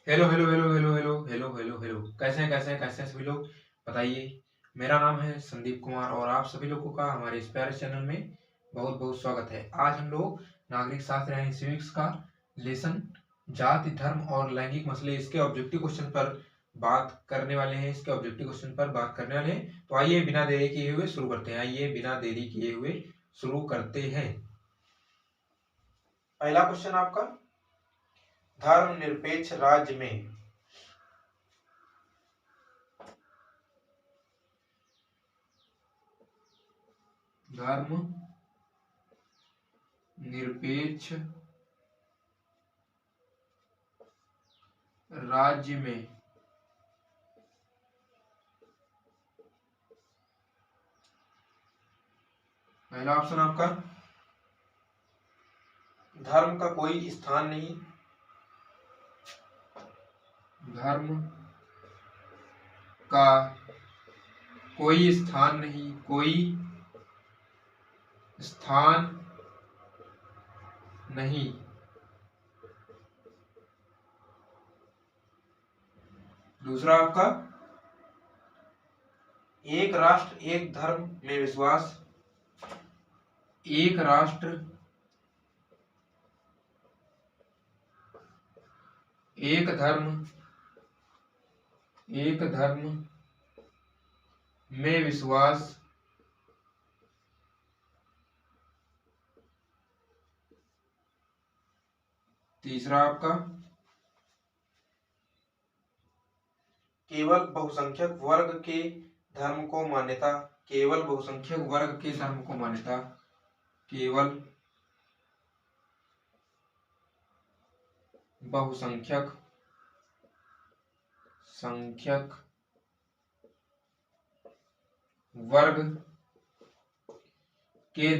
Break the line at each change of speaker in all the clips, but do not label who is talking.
Hello hello hello hello hello hello hello hello कैसे हैं सभी लोग। बताइए। मेरा नाम है संदीप कुमार और आप सभी लोगों का हमारे इस प्यारे चैनल में बहुत बहुत स्वागत है। आज हम लोग नागरिक शास्त्र यानी सिविक्स का लेसन जाति धर्म और लैंगिक मसले इसके ऑब्जेक्टिव क्वेश्चन पर बात करने वाले हैं। तो आइए बिना देरी किए हुए शुरू करते हैं। पहला क्वेश्चन आपका, धर्मनिरपेक्ष राज्य में धर्म निरपेक्ष राज्य में पहला ऑप्शन आपका, धर्म का कोई स्थान नहीं। धर्म का कोई स्थान नहीं, कोई स्थान नहीं। दूसरा आपका, एक राष्ट्र एक धर्म में विश्वास। एक राष्ट्र एक धर्म में विश्वास। तीसरा आपका, केवल बहुसंख्यक वर्ग के धर्म को मान्यता। केवल बहुसंख्यक वर्ग के धर्म को मान्यता। केवल बहुसंख्यक वर्ग के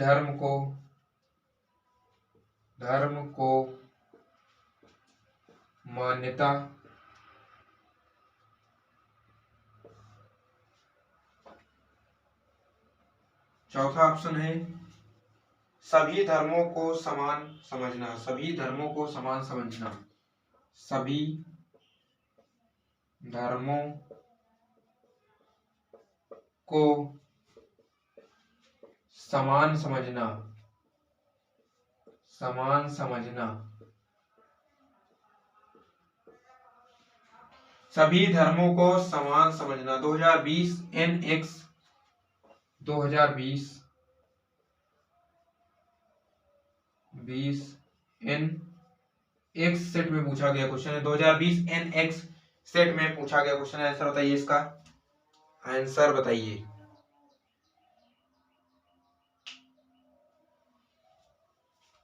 धर्म को मान्यता। चौथा ऑप्शन है, सभी धर्मों को समान समझना। सभी धर्मों को समान समझना। सभी धर्मों को समान समझना। समान समझना। सभी धर्मों को समान समझना। 2020 NX 2020 NX सेट में पूछा गया क्वेश्चन है। 2020 NX सेट में पूछा गया क्वेश्चन है। आंसर बताइए इसका। आंसर बताइए।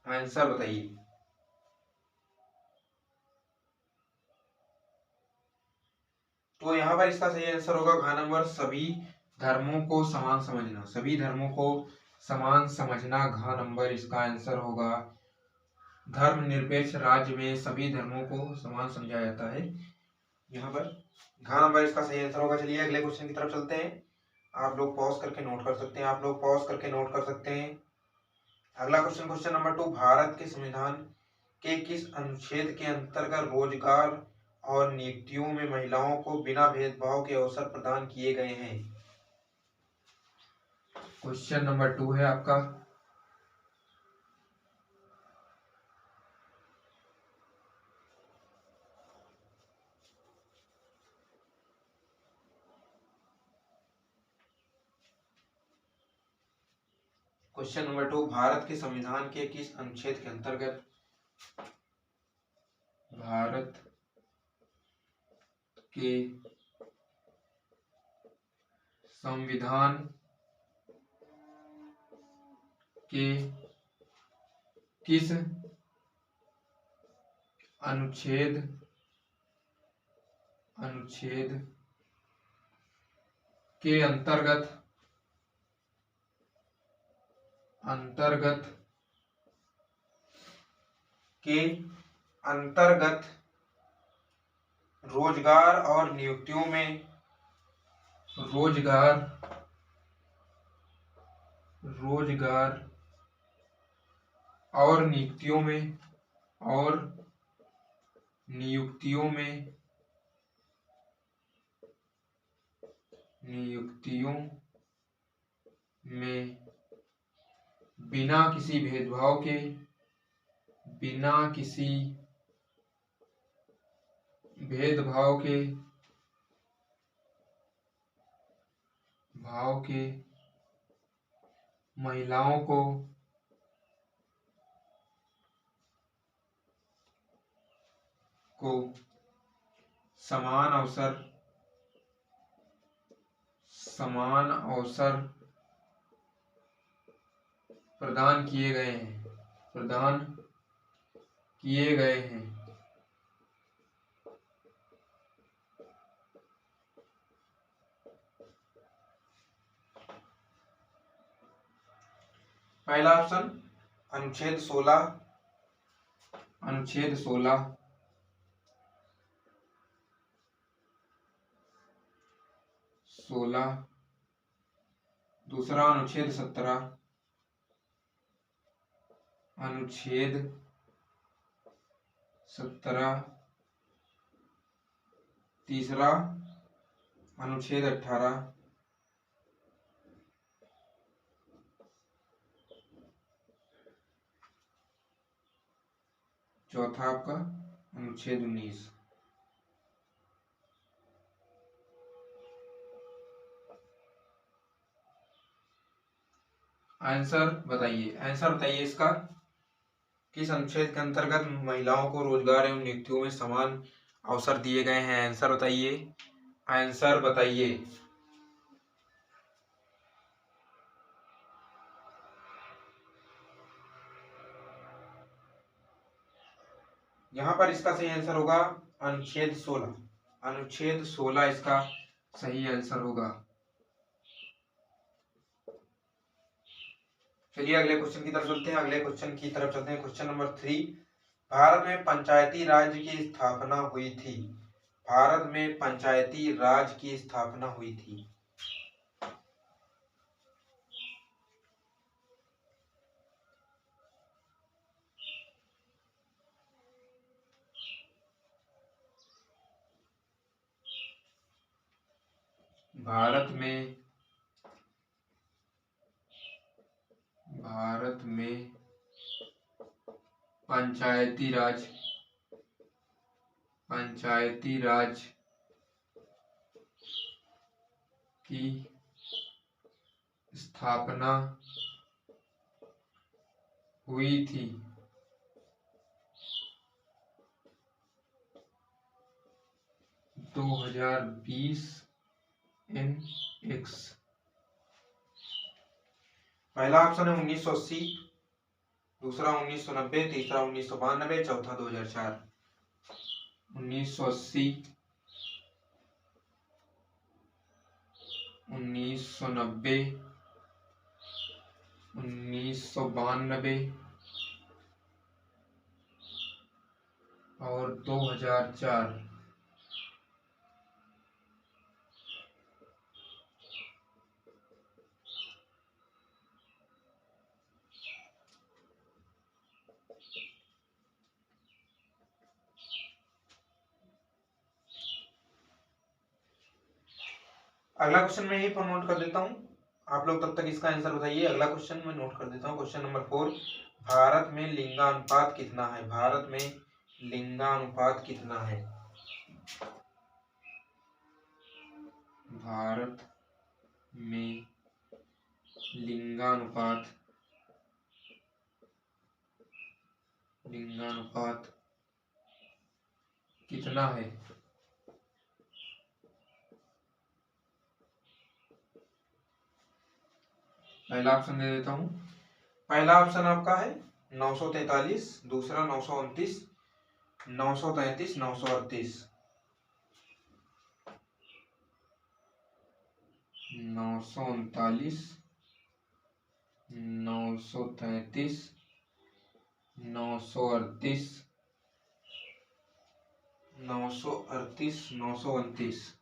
आंसर बताइए। तो यहाँ पर इसका सही आंसर होगा घ नंबर, सभी धर्मों को समान समझना। सभी धर्मों को समान समझना, घ नंबर इसका आंसर होगा। धर्मनिरपेक्ष राज्य में सभी धर्मों को समान समझा जाता है। यहाँ पर घ नंबर इसका सही आंसर होगा। चलिए अगले क्वेश्चन की तरफ चलते हैं। आप लोग पॉज करके नोट कर सकते हैं। अगला क्वेश्चन, क्वेश्चन नंबर 2, भारत के संविधान के किस अनुच्छेद के अंतर्गत रोजगार और नियुक्तियों में महिलाओं को बिना भेदभाव के अवसर प्रदान किए गए हैं? क्वेश्चन नंबर 2 है आपका। क्वेश्चन नंबर 2, भारत के संविधान के किस अनुच्छेद के अंतर्गत भारत के संविधान के किस अनुच्छेद के अंतर्गत रोजगार और नियुक्तियों में नियुक्तियों में बिना किसी भेदभाव के महिलाओं को समान अवसर प्रदान किए गए हैं। पहला ऑप्शन अनुच्छेद 16, दूसरा अनुच्छेद 17, तीसरा अनुच्छेद 18, चौथा आपका अनुच्छेद 19। आंसर बताइए इसका। किस अनुच्छेद के अंतर्गत महिलाओं को रोजगार एवं नियुक्तियों में समान अवसर दिए गए हैं? आंसर बताइए। यहाँ पर इसका सही आंसर होगा अनुच्छेद 16 इसका सही आंसर होगा। चलिए अगले क्वेश्चन की तरफ चलते हैं। क्वेश्चन नंबर 3, भारत में पंचायती राज की स्थापना हुई थी। भारत में पंचायती राज की स्थापना हुई थी। भारत में पंचायती राज की स्थापना हुई थी। NX। पहला ऑप्शन है 1980, दूसरा 1990, तीसरा 1992, चौथा 2004। 1980, 1990, 1992 और 2004। अगला क्वेश्चन मैं यही पर नोट कर देता हूं, आप लोग तब तक इसका आंसर बताइए। अगला क्वेश्चन मैं नोट कर देता हूं। क्वेश्चन नंबर 4, भारत में लिंगानुपात कितना है? भारत में लिंगानुपात कितना है? भारत में लिंगानुपात कितना है? पहला ऑप्शन दे देता हूं। पहला ऑप्शन आपका है 943, दूसरा 929, 933, 938। 939, 933, 938, 929।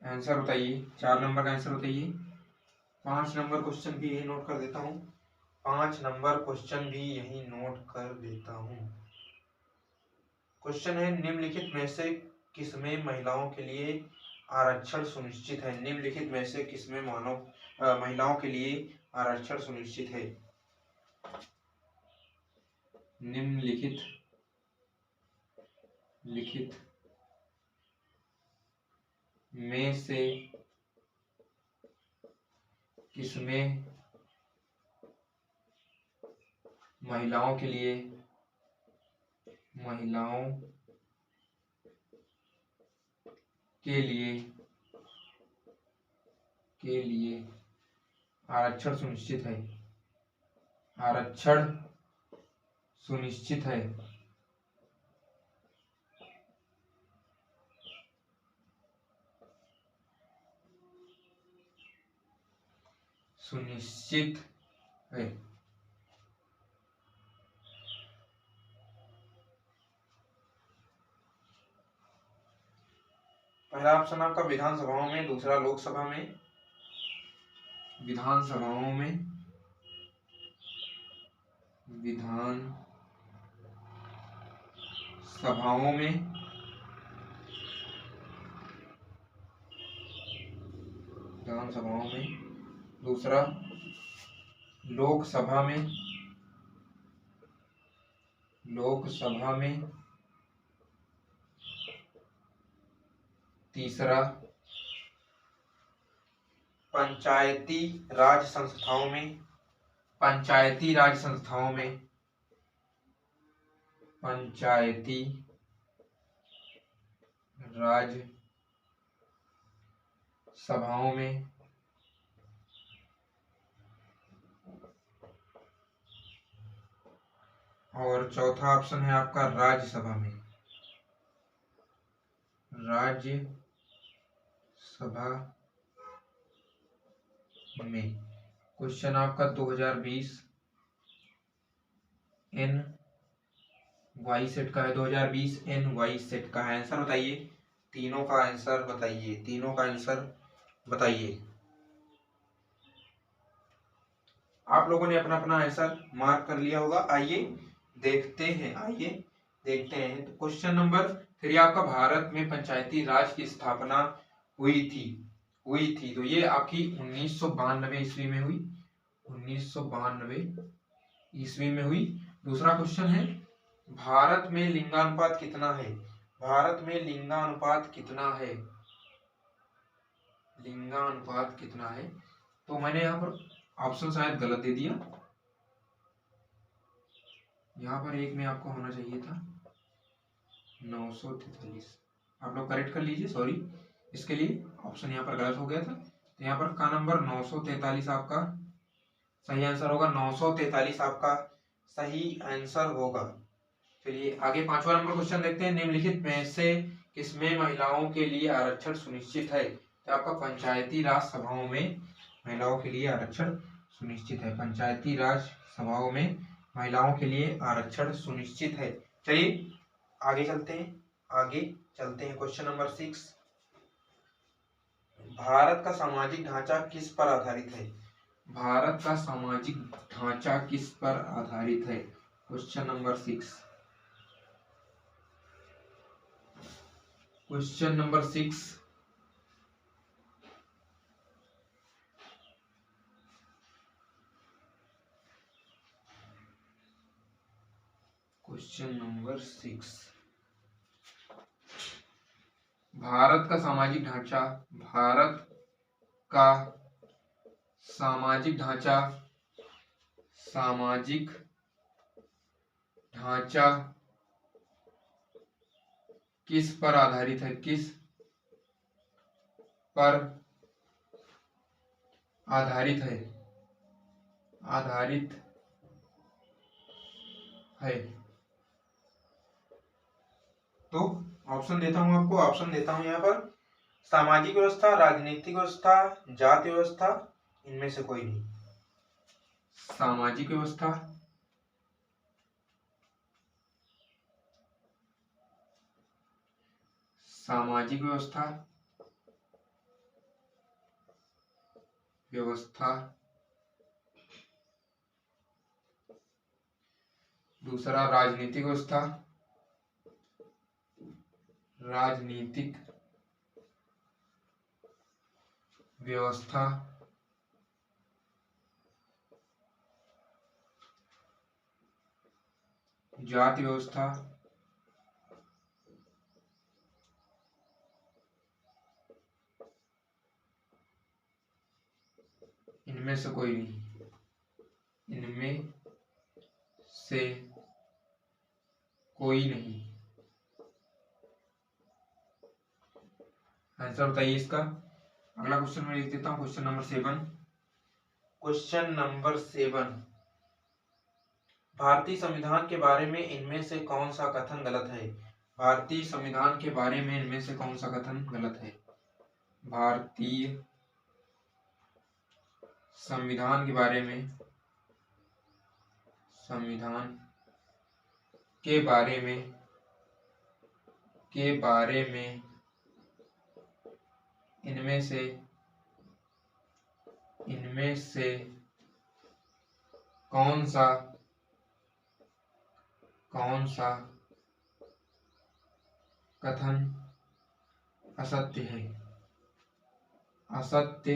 आंसर बताइए, 4 नंबर का आंसर बताइए। 5 नंबर क्वेश्चन भी यही नोट कर देता हूँ। 5 नंबर क्वेश्चन भी यही नोट कर देता हूँ। क्वेश्चन है, निम्नलिखित में से किसमें महिलाओं के लिए आरक्षण सुनिश्चित है? निम्नलिखित में से किसमें महिलाओं के लिए आरक्षण सुनिश्चित है? निम्नलिखित में से किसमें महिलाओं के लिए आरक्षण सुनिश्चित है? आरक्षण सुनिश्चित है। सुनिश्चित है। पहला ऑप्शन आपका विधानसभाओं में, दूसरा लोकसभा में। विधानसभाओं में, दूसरा लोकसभा में, तीसरा पंचायती राज संस्थाओं में। पंचायती राज सभाओं में, और चौथा ऑप्शन है आपका राज्यसभा में। क्वेश्चन आपका 2020 NY सेट का है। 2020 NY सेट का है। आंसर बताइए, तीनों का आंसर बताइए। आप लोगों ने अपना अपना आंसर मार्क कर लिया होगा। आइए देखते हैं। तो क्वेश्चन नंबर 3 आपका, भारत में पंचायती राज की स्थापना हुई थी तो ये आपकी 1992 ईस्वी में हुई। 1992 ईस्वी में हुई। दूसरा क्वेश्चन है, भारत में लिंगानुपात कितना है? भारत में लिंगानुपात कितना है? तो मैंने यहाँ पर ऑप्शन शायद गलत दे दिया। यहाँ पर एक में आपको होना चाहिए था 943। आप लोग करेक्ट कर लीजिए, सॉरी इसके लिए ऑप्शन यहाँ पर गलत हो गया था। तो यहाँ पर का नंबर 943 आपका सही आंसर होगा। 943 आपका सही आंसर होगा। चलिए आगे 5वां नंबर क्वेश्चन देखते हैं। निम्नलिखित में से किसमें महिलाओं के लिए आरक्षण सुनिश्चित है? तो आपका पंचायती राज सभाओं में महिलाओं के लिए आरक्षण सुनिश्चित है। पंचायती राज सभाओं में महिलाओं के लिए आरक्षण सुनिश्चित है। चलिए आगे चलते हैं। क्वेश्चन नंबर 6, भारत का सामाजिक ढांचा किस पर आधारित है? भारत का सामाजिक ढांचा किस पर आधारित है? Question number 6। Question number 6, Bharat का सामाजिक ढांचा किस पर आधारित है? तो ऑप्शन देता हूं आपको। यहाँ पर सामाजिक व्यवस्था, राजनीतिक व्यवस्था, जाति व्यवस्था, इनमें से कोई नहीं। सामाजिक व्यवस्था, व्यवस्था, दूसरा राजनीतिक व्यवस्था, राजनीतिक व्यवस्था, जाति व्यवस्था, इनमें से कोई नहीं, इनमें से कोई नहीं। आंसर बताइए इसका। अगला क्वेश्चन मैं लिख देता हूं, क्वेश्चन नंबर 7। क्वेश्चन नंबर 7, भारतीय संविधान के बारे में इनमें से कौन सा कथन गलत है? भारतीय संविधान के बारे में इनमें से कौन सा कथन गलत है? भारतीय संविधान के बारे में, संविधान के बारे में, इनमें से कौन सा कथन असत्य है? असत्य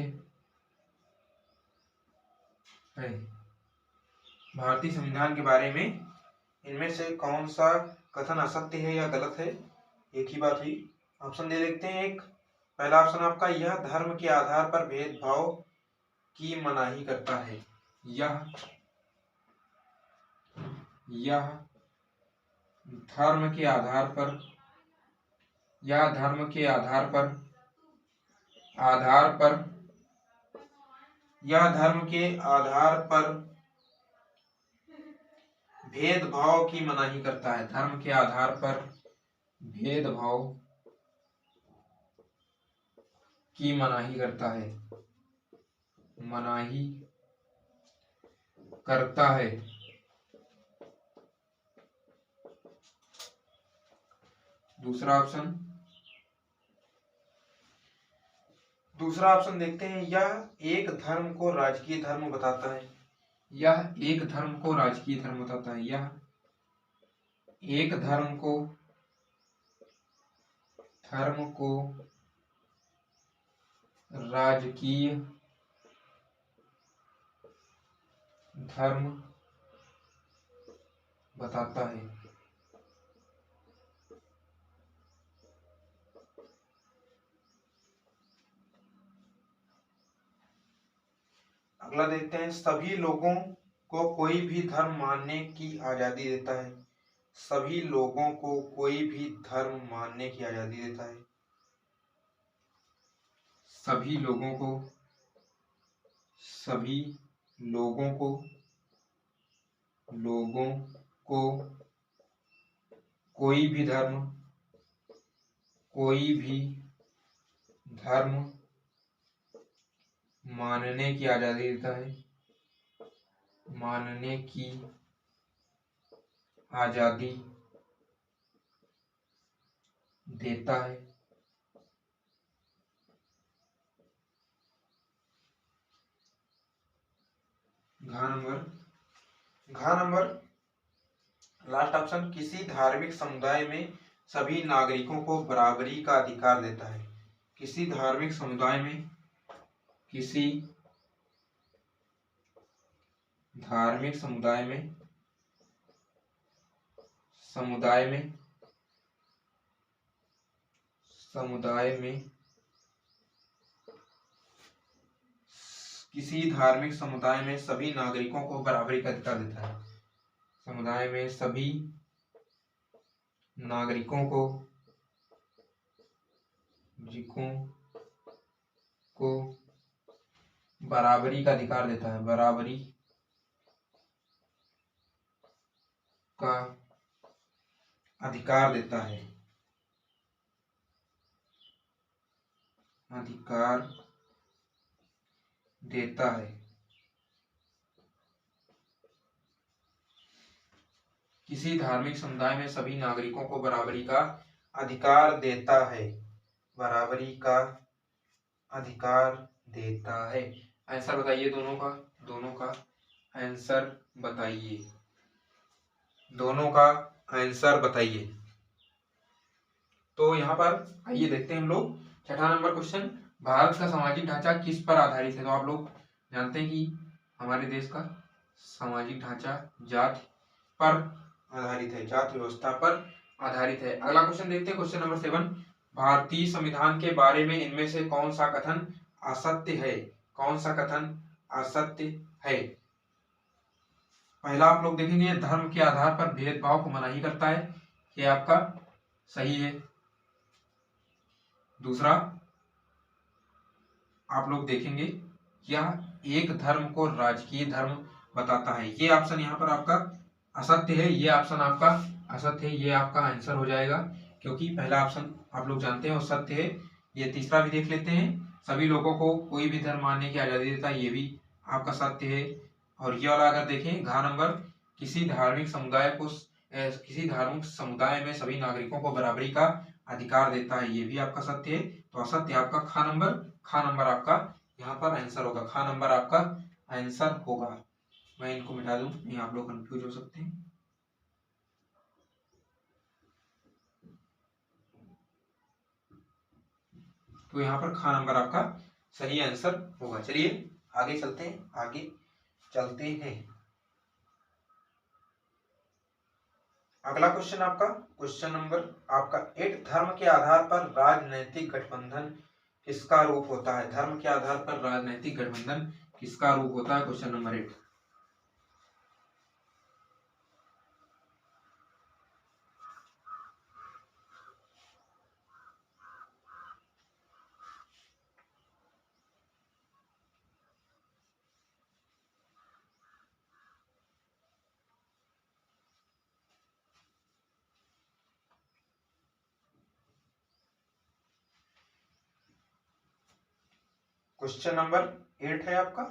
है। भारतीय संविधान के बारे में इनमें से कौन सा कथन असत्य है या गलत है? एक ही बात हुई। ऑप्शन दे देखते हैं। एक पहला ऑप्शन आपका, यह धर्म के आधार पर भेदभाव की मनाही करता है। यह धर्म के आधार पर, यह धर्म के आधार पर, यह धर्म के आधार पर भेदभाव की मनाही करता है। धर्म के आधार पर भेदभाव की मनाही करता है, मनाही करता है। दूसरा ऑप्शन देखते हैं, यह एक धर्म को राजकीय धर्म बताता है। यह एक धर्म को राजकीय धर्म बताता है। यह एक धर्म को राजकीय धर्म बताता है। अगला देखते हैं, सभी लोगों को कोई भी धर्म मानने की आजादी देता है। सभी लोगों को कोई भी धर्म मानने की आजादी देता है। सभी लोगों को कोई भी धर्म मानने की आजादी देता है। मानने की आजादी देता है। घ नंबर लास्ट ऑप्शन, किसी धार्मिक समुदाय में सभी नागरिकों को बराबरी का अधिकार देता है। किसी धार्मिक समुदाय में, किसी धार्मिक समुदाय में किसी धार्मिक समुदाय में सभी नागरिकों को बराबरी का अधिकार देता है। समुदाय में सभी नागरिकों को बराबरी का अधिकार देता है। बराबरी का अधिकार देता है। अधिकार देता है। किसी धार्मिक समुदाय में सभी नागरिकों को बराबरी का अधिकार देता है। बराबरी का अधिकार देता है। आंसर बताइए दोनों का आंसर बताइए, दोनों का आंसर बताइए। तो यहाँ पर आइए देखते हैं हम लोग छठा नंबर क्वेश्चन, भारत का सामाजिक ढांचा किस पर आधारित है। तो आप लोग जानते हैं कि हमारे देश का सामाजिक ढांचा जाति पर आधारित है, जाति व्यवस्था पर आधारित है। अगला क्वेश्चन देखते हैं, क्वेश्चन नंबर 7, भारतीय संविधान के बारे में इनमें से कौन सा कथन असत्य है, कौन सा कथन असत्य है। पहला आप लोग देखेंगे, धर्म के आधार पर भेदभाव को मनाही करता है, ये आपका सही है। दूसरा आप लोग देखेंगे, यह एक धर्म को राजकीय धर्म बताता है, ये ऑप्शन यहाँ पर आपका असत्य है, ये ऑप्शन आपका असत्य है, ये आपका आंसर हो जाएगा, क्योंकि पहला ऑप्शन आप लोग जानते हैं वो सत्य है। ये तीसरा भी देख लेते हैं, सभी लोगों को कोई भी धर्म मानने की आजादी देता है, ये भी आपका सत्य है। और ये वाला अगर देखें, घ नंबर, किसी धार्मिक समुदाय में सभी नागरिकों को बराबरी का अधिकार देता है, ये भी आपका सत्य है। तो असत्य आपका ख नंबर आपका यहाँ पर आंसर होगा, ख नंबर आपका आंसर होगा। मैं इनको मिटा दूं, नहीं आप लोग कंफ्यूज हो सकते हैं। तो यहाँ पर ख नंबर आपका सही आंसर होगा। चलिए आगे चलते हैं। अगला क्वेश्चन आपका क्वेश्चन नंबर आपका 8, धर्म के आधार पर राजनैतिक गठबंधन किसका रूप होता है। धर्म के आधार पर राजनैतिक गठबंधन किसका रूप होता है, क्वेश्चन नंबर 8। क्वेश्चन नंबर 8 है आपका,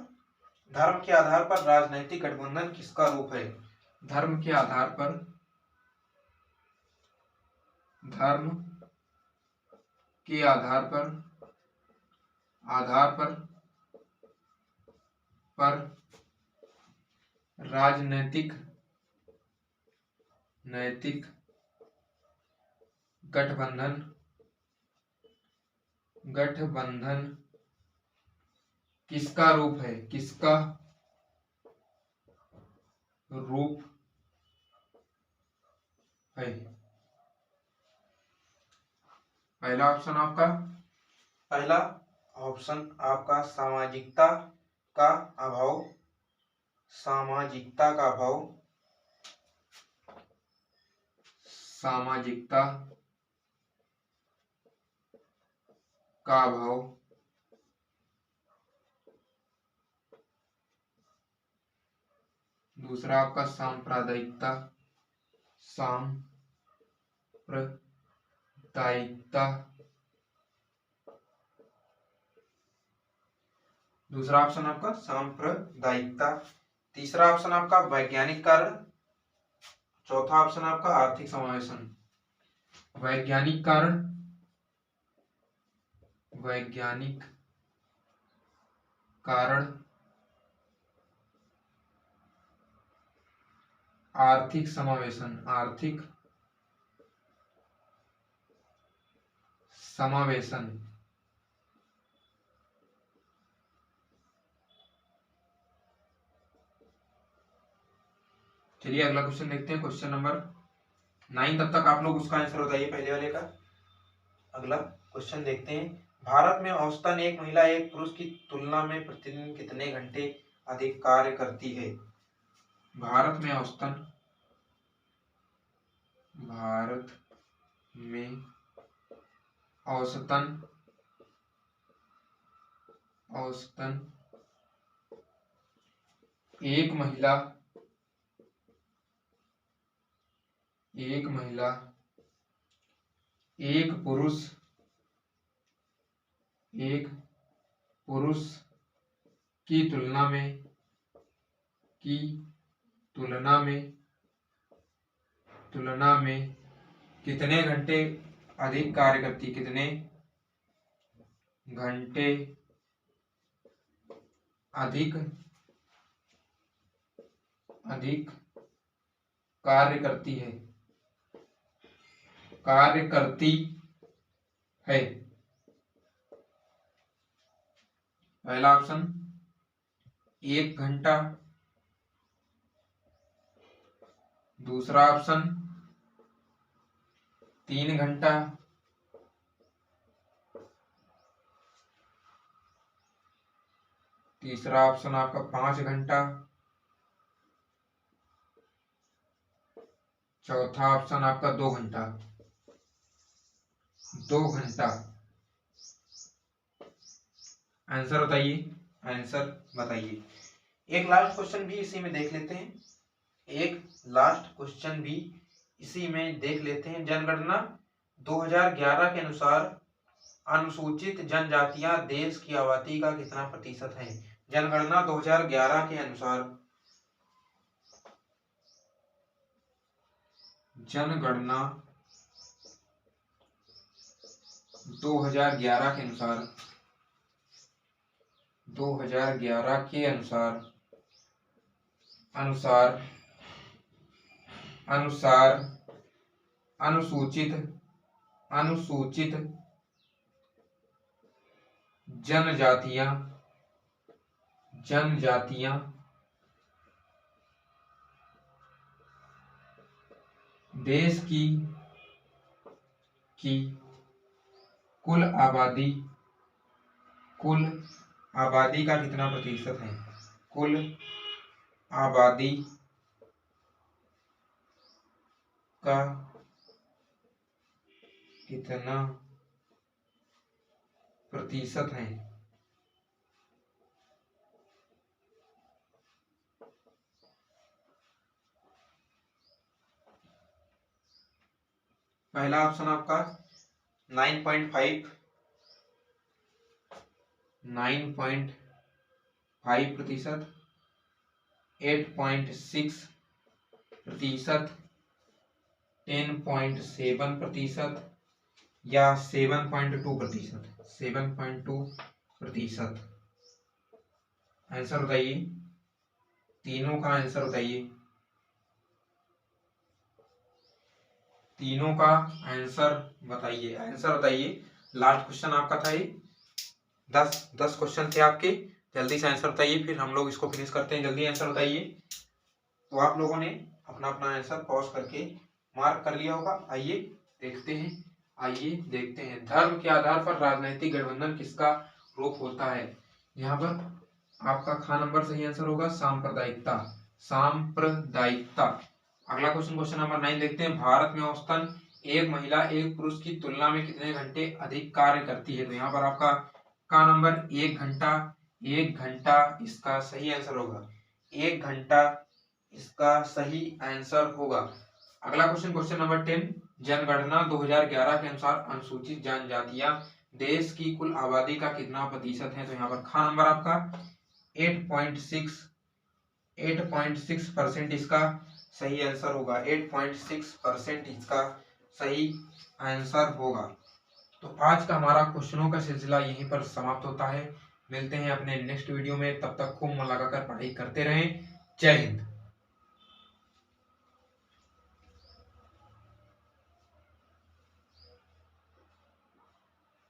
धर्म के आधार पर राजनैतिक गठबंधन किसका रूप है। धर्म के आधार पर राजनैतिक गठबंधन किसका रूप है, किसका रूप है। पहला ऑप्शन आपका सामाजिकता का अभाव, सामाजिकता का अभाव। दूसरा आपका सांप्रदायिकता, दूसरा ऑप्शन आपका सांप्रदायिकता। तीसरा ऑप्शन आपका वैज्ञानिक कारण। चौथा ऑप्शन आपका आर्थिक समावेशन। वैज्ञानिक कारण, आर्थिक समावेशन। चलिए अगला क्वेश्चन देखते हैं, क्वेश्चन नंबर 9। तब तक आप लोग उसका आंसर बताइए पहले वाले का। अगला क्वेश्चन देखते हैं, भारत में औसतन एक महिला एक पुरुष की तुलना में प्रतिदिन कितने घंटे अधिक कार्य करती है। भारत में औसतन एक महिला एक पुरुष की तुलना में कितने घंटे अधिक कार्य करती, कितने घंटे अधिक अधिक कार्य करती है, कार्य करती है। पहला ऑप्शन 1 घंटा, दूसरा ऑप्शन 3 घंटा, तीसरा ऑप्शन आपका 5 घंटा, चौथा ऑप्शन आपका 2 घंटा। 2 घंटा आंसर बताइए, आंसर बताइए। एक लास्ट क्वेश्चन भी इसी में देख लेते हैं, एक लास्ट क्वेश्चन भी इसी में देख लेते हैं। जनगणना 2011 के अनुसार अनुसूचित जनजातियां देश की आबादी का कितना प्रतिशत है? जनगणना 2011 के अनुसार, जनगणना 2011 के अनुसार, 2011 के अनुसार अनुसूचित जनजातियां देश की कुल आबादी का कितना प्रतिशत है? कुल आबादी का कितना प्रतिशत है? पहला ऑप्शन आपका 9.5 प्रतिशत, 8.6 प्रतिशत, 10.7 प्रतिशत या 7.2 प्रतिशत। 7.2 प्रतिशत आंसर बताइए, तीनों का आंसर बताइए, तीनों का आंसर बताइए, आंसर बताइए। लास्ट क्वेश्चन आपका था ये, 10 क्वेश्चन थे आपके, जल्दी से आंसर बताइए, फिर हम लोग इसको फिनिश करते हैं। जल्दी आंसर बताइए। तो आप लोगों ने अपना अपना आंसर पॉज करके मार्क कर लिया होगा। आइए देखते हैं, आइए देखते हैं। धर्म के आधार पर राजनीतिक गठबंधन किसका रूप होता है? यहाँ पर आपका ख नंबर सही आंसर होगा सांप्रदायिकता, सांप्रदायिकता। अगला क्वेश्चन, क्वेश्चन नंबर 9 देखते हैं। भारत में औसतन एक महिला एक पुरुष की तुलना में कितने घंटे अधिक कार्य करती है? तो यहाँ पर आपका का नंबर 1 घंटा, 1 घंटा इसका सही आंसर होगा, 1 घंटा इसका सही आंसर होगा। अगला क्वेश्चन, क्वेश्चन नंबर 10। जनगणना 2011 के अनुसार अनुसूचित जनजातियां देश की कुल आबादी का कितना प्रतिशत है? तो यहाँ पर खा नंबर आपका 8.6% इसका सही आंसर होगा, 8.6% इसका सही आंसर होगा। तो आज का हमारा क्वेश्चनों का सिलसिला यहीं पर समाप्त होता है। मिलते हैं अपने नेक्स्ट वीडियो में, तब तक खूब मन लगाकर पढ़ाई करते रहें। जय हिंद।